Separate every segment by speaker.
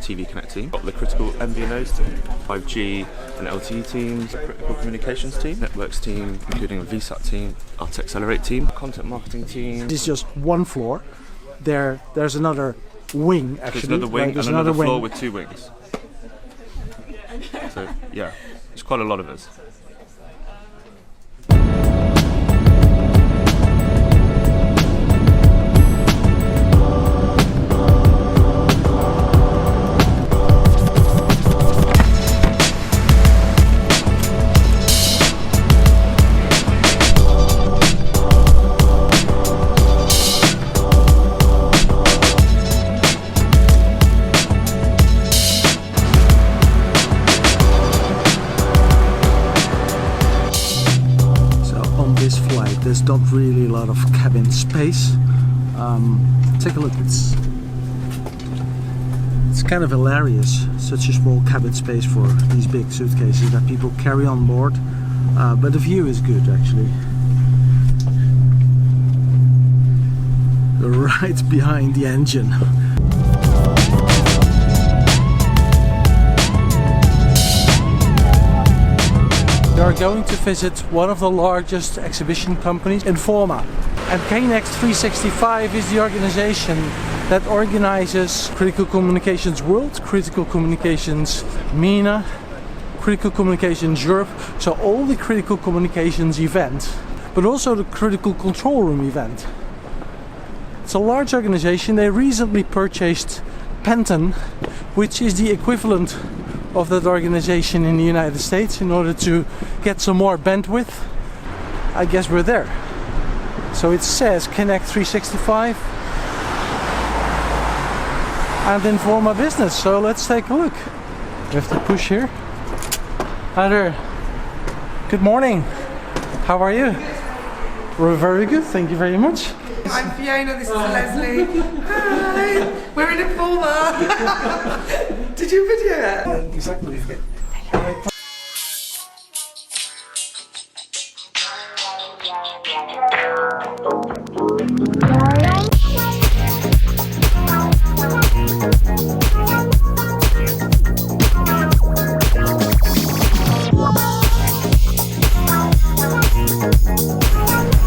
Speaker 1: TV Connect team. Got the critical MVNOs team, 5G and LTE teams, the critical communications team, networks team, including a VSAT team, our Tech Accelerate team, content marketing team.
Speaker 2: This is just one floor. There's another wing actually.
Speaker 1: There's another wing,
Speaker 2: right?
Speaker 1: and another floor with 2 wings. So yeah, it's quite a lot of us.
Speaker 2: There's not really a lot of cabin space. Take a look, it's kind of hilarious, such a small cabin space for these big suitcases that people carry on board, but the view is good actually. Right behind the engine. We are going to visit one of the largest exhibition companies, Informa. And KNect365 is the organization that organizes Critical Communications World, Critical Communications MENA, Critical Communications Europe, so all the critical communications events, but also the Critical Control Room event. It's a large organization. They recently purchased Penton, which is the equivalent of that organization in the United States, in order to get some more bandwidth. I guess we're there. So it says KNect365 and Informa Business. So let's take a look. We have to push here. Hi there. Good morning. How are you? We're very good, thank you very much.
Speaker 3: I'm Fiona, this is Leslie. Hi, we're in Informa. Did you video it?
Speaker 2: Exactly.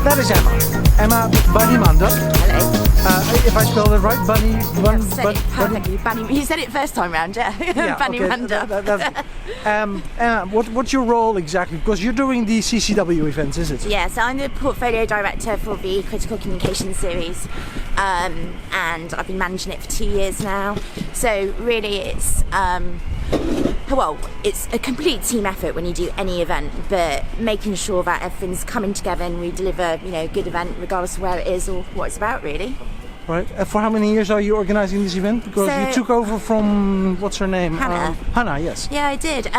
Speaker 2: That is Emma Bunny-Manda.
Speaker 4: Hello.
Speaker 2: If I spelled it right, Bunny.
Speaker 4: You said it perfectly. Bunny. You said it first time round, yeah.
Speaker 2: Yeah,
Speaker 4: Bunny-Manda.
Speaker 2: Emma, what's your role exactly? Because you're doing the CCW events, is it?
Speaker 4: Yeah, so I'm the portfolio director for the Critical Communications series, and I've been managing it for 2 years now. So really, it's it's a complete team effort when you do any event, but making sure that everything's coming together and we deliver, a good event regardless of where it is or what it's about, really.
Speaker 2: Right. For how many years are you organising this event? Because you took over from, what's her name?
Speaker 4: Hannah.
Speaker 2: Hannah, yes.
Speaker 4: Yeah, I did.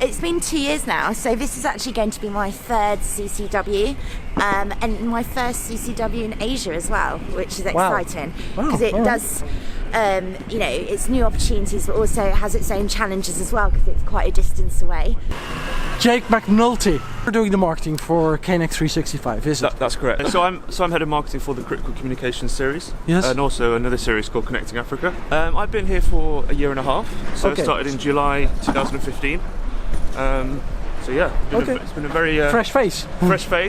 Speaker 4: It's been 2 years now, so this is actually going to be my third CCW, and my first CCW in Asia as well, which is exciting. Because it does, it's new opportunities, but also it has its own challenges as well, because it's quite a distance away.
Speaker 2: Jake McNulty. You're doing the marketing for KNect365, is it?
Speaker 1: That's correct. So I'm head of marketing for the Critical Communications series,
Speaker 2: yes,
Speaker 1: and also another series called Connecting Africa. I've been here for a year and a half, so I started in July 2015. So yeah, it's been a very
Speaker 2: fresh face,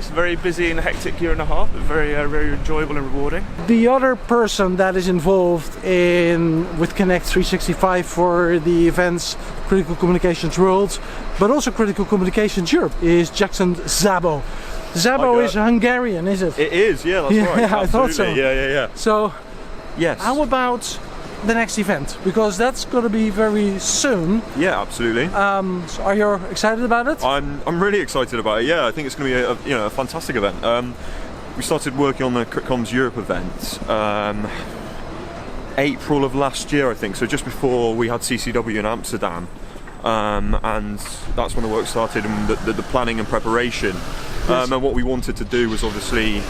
Speaker 1: very busy and hectic year and a half, but very enjoyable and rewarding.
Speaker 2: The other person that is involved with KNect365 for the events Critical Communications World, but also Critical Communications Europe, is Jackson Zabo. Zabo is Hungarian, is it?
Speaker 1: It is, yeah, that's right.
Speaker 2: Yeah, I thought so.
Speaker 1: Yeah.
Speaker 2: So,
Speaker 1: yes.
Speaker 2: How about the next event? Because that's going to be very soon.
Speaker 1: Yeah, absolutely.
Speaker 2: So are you excited about it?
Speaker 1: I'm really excited about it. Yeah, I think it's going to be a fantastic event. We started working on the Critcoms Europe event April of last year, I think. So just before we had CCW in Amsterdam, and that's when the work started and the planning and preparation. Yes. And what we wanted to do was obviously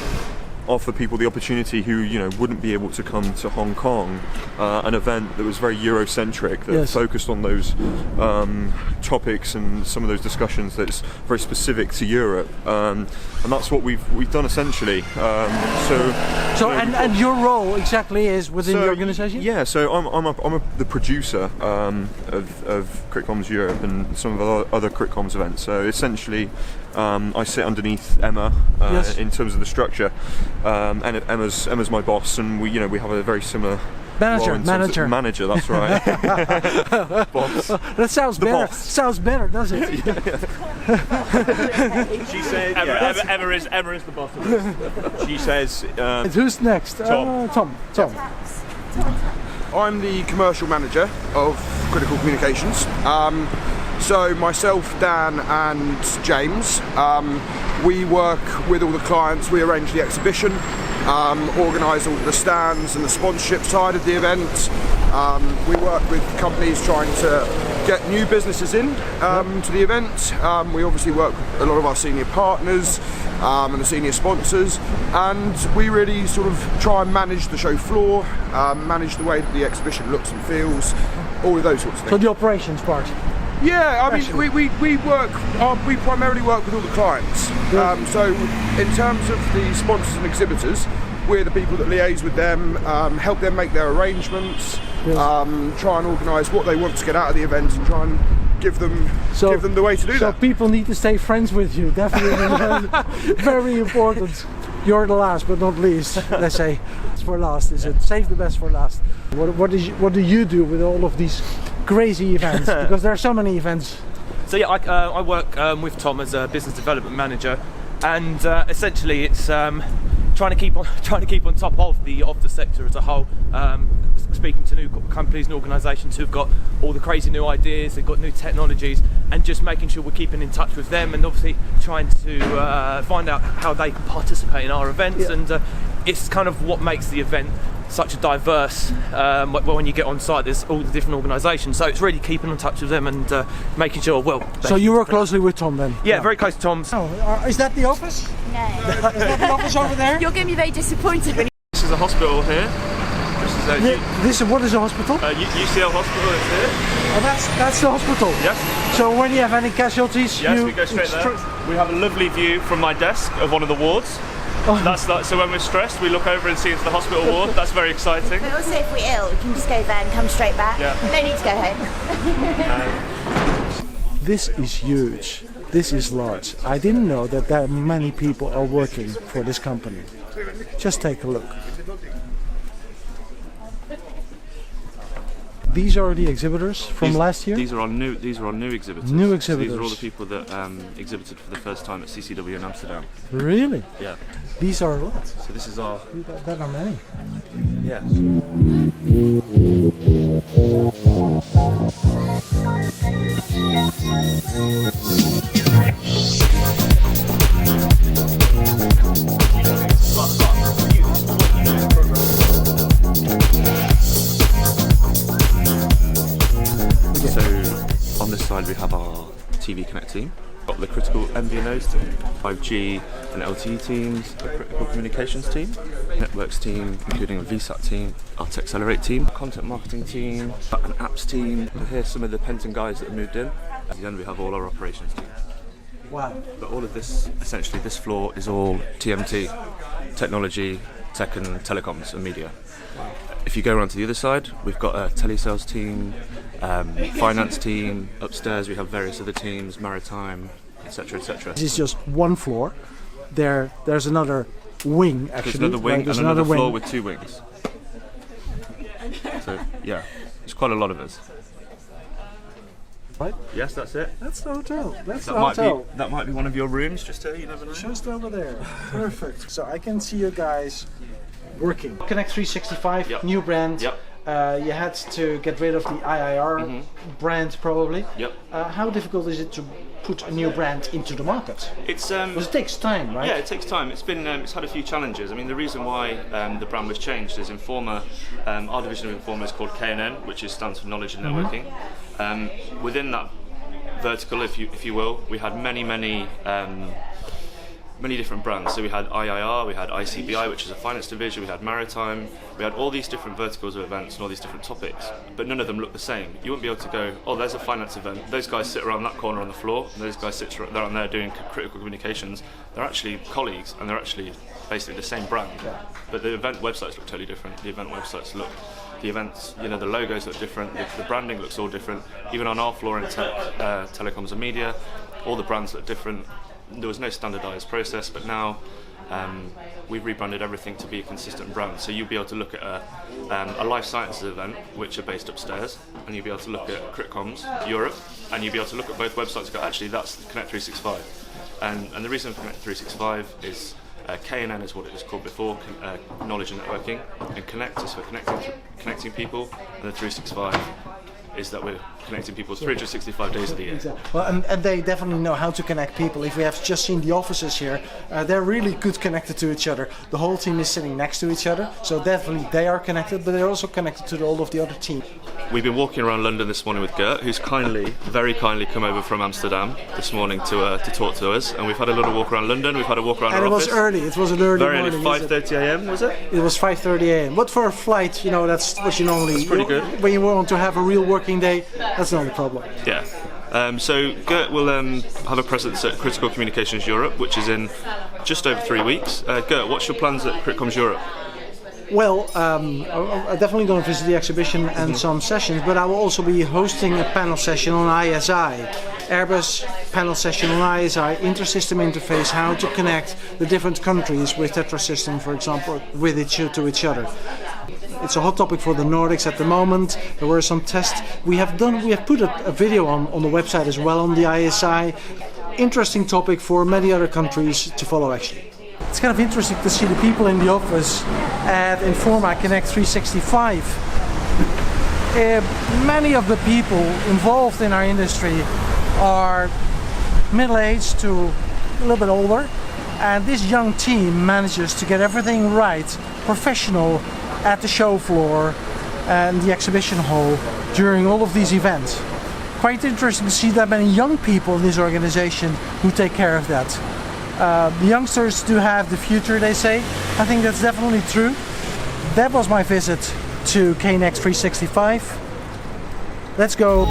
Speaker 5: offer people the opportunity who wouldn't be able to come to Hong Kong, an event that was very Eurocentric, that focused on those topics and some of those discussions that's very specific to Europe, and that's what we've done essentially.
Speaker 2: And your role exactly is within the organisation?
Speaker 5: Yeah, so I'm the producer of CRITCOMS Europe and some of the other CRITCOMS events. So essentially, I sit underneath Emma in terms of the structure, and Emma's my boss, and we have a very similar manager. That's right. Boss.
Speaker 2: That sounds better. Boss. Sounds better, doesn't it?
Speaker 5: She said Emma is the boss of this. She says.
Speaker 2: Who's next? Tom.
Speaker 6: I'm the commercial manager of Critical Communications. So myself, Dan and James, we work with all the clients, we arrange the exhibition, organise all the stands and the sponsorship side of the event. We work with companies trying to get new businesses in to the event. We obviously work with a lot of our senior partners and the senior sponsors, and we really sort of try and manage the show floor, manage the way that the exhibition looks and feels, all of those sorts of things.
Speaker 2: So the operations part?
Speaker 6: Yeah, I mean, we primarily work with all the clients. So in terms of the sponsors and exhibitors, we're the people that liaise with them, help them make their arrangements, try and organise what they want to get out of the event, and try and give them the way to do that.
Speaker 2: So people need to stay friends with you, definitely. Very important. You're the last but not least, let's say. It's for last, is it? Save the best for last. What do you do with all of these crazy events? Because there are so many events.
Speaker 7: So yeah, I work with Tom as a business development manager, and essentially it's trying to keep on top of the sector as a whole. Speaking to new companies and organisations who've got all the crazy new ideas, they've got new technologies, and just making sure we're keeping in touch with them, and obviously trying to find out how they can participate in our events. And it's kind of what makes the event such a diverse, when you get on site there's all the different organisations, so it's really keeping in touch with them and making sure,
Speaker 2: so you work closely with Tom then?
Speaker 7: Yeah, very close to Tom's.
Speaker 2: Is that the office?
Speaker 4: No.
Speaker 2: Is that the office over there?
Speaker 4: You're going to be very disappointed when
Speaker 1: This is a hospital here.
Speaker 2: What is a hospital?
Speaker 1: UCL hospital is here.
Speaker 2: Oh, that's the hospital?
Speaker 1: Yes.
Speaker 2: So when you have any casualties,
Speaker 1: we go straight there. We have a lovely view from my desk of one of the wards. So when we're stressed, we look over and see into the hospital ward. That's very exciting.
Speaker 4: But also if we're ill, we can just go there and come straight back.
Speaker 1: Yeah.
Speaker 4: No need to go home.
Speaker 2: This is huge. This is large. I didn't know that many people are working for this company. Just take a look. These are the exhibitors from last year?
Speaker 1: These are our new exhibitors.
Speaker 2: New exhibitors.
Speaker 1: So these are all the people that exhibited for the first time at CCW in Amsterdam.
Speaker 2: Really?
Speaker 1: Yeah.
Speaker 2: These are what?
Speaker 1: So this is our...
Speaker 2: That are many.
Speaker 1: Yeah. So on this side we have our TV Connect team. Got the critical MVNOs team, 5G and LTE teams, the critical communications team, networks team, including a VSAT team, our TechCellerate team, content marketing team, an apps team. Here's some of the Penton guys that have moved in. At the end we have all our operations teams.
Speaker 2: Wow.
Speaker 1: But all of this, essentially this floor is all TMT, technology, tech and telecoms and media. Wow. If you go around to the other side, we've got a telesales team, finance team. Upstairs we have various other teams, maritime, etc., etc.
Speaker 2: This is just one floor. There's another wing actually.
Speaker 1: There's another wing,
Speaker 2: right?
Speaker 1: and another floor with 2 wings. So yeah, there's quite a lot of us.
Speaker 2: Right?
Speaker 1: Yes, that's it.
Speaker 2: That's the hotel.
Speaker 1: That might be one of your rooms, just here. You never know.
Speaker 2: Just over there. Perfect. So I can see you guys working. KNect365, yep. New brand.
Speaker 1: Yep.
Speaker 2: You had to get rid of the IIR brand probably.
Speaker 1: Yep.
Speaker 2: How difficult is it to put a new brand into the market?
Speaker 1: Because
Speaker 2: it takes time, right?
Speaker 1: Yeah, it takes time. It's had a few challenges. I mean, the reason why the brand was changed is Informa. Our division of Informa is called KNN, which stands for Knowledge and Networking. Within that vertical, if you will, we had many many different brands. So we had IIR, we had ICBI, which is a finance division, we had maritime, we had all these different verticals of events and all these different topics, but none of them look the same. You wouldn't be able to go, oh, there's a finance event, those guys sit around that corner on the floor, and those guys sit around there doing critical communications. They're actually colleagues, and they're actually basically the same brand, but the event websites look totally different. The event websites look, the events, the logos look different, the branding looks all different. Even on our floor in telecoms and media, all the brands look different. There was no standardised process, but now we've rebranded everything to be a consistent brand. So you'll be able to look at a life sciences event, which are based upstairs, and you'll be able to look at KNect365 Europe, and you'll be able to look at both websites and go, actually, that's KNect365. And the reason for KNect365 is KNN is what it was called before, knowledge and networking, and Connect is for connecting people, and the 365 is that we're connecting people 365 days of the year.
Speaker 2: Exactly. Well, and they definitely know how to connect people. If we have just seen the offices here, they're really good connected to each other. The whole team is sitting next to each other, so definitely they are connected, but they're also connected to all of the other teams.
Speaker 1: We've been walking around London this morning with Gert, who's very kindly come over from Amsterdam this morning to talk to us, and we've had a little walk around London, we've had a walk around our office.
Speaker 2: And it was early, it was an early
Speaker 1: morning.
Speaker 2: Very early,
Speaker 1: 5:30 a.m. was it?
Speaker 2: It was 5:30 a.m. But for a flight, that's what you normally...
Speaker 1: That's pretty good.
Speaker 2: When you want to have a real working day, that's not a problem.
Speaker 1: Yeah. So Gert will have a presence at Critical Communications Europe, which is in just over 3 weeks. Gert, what's your plans at Critcoms Europe?
Speaker 2: Well, I'm definitely going to visit the exhibition and some sessions, but I will also be hosting a panel session on ISI. Airbus panel session on ISI, inter-system interface, how to connect the different countries with Tetra System, for example, to each other. It's a hot topic for the Nordics at the moment. There were some tests. We have put a video on the website as well on the ISI. Interesting topic for many other countries to follow, actually. It's kind of interesting to see the people in the office at Informa KNect365. Many of the people involved in our industry are middle-aged to a little bit older, and this young team manages to get everything right, professional, at the show floor and the exhibition hall during all of these events. Quite interesting to see that many young people in this organization who take care of that. The youngsters do have the future, they say. I think that's definitely true. That was my visit to KNect365. Let's go.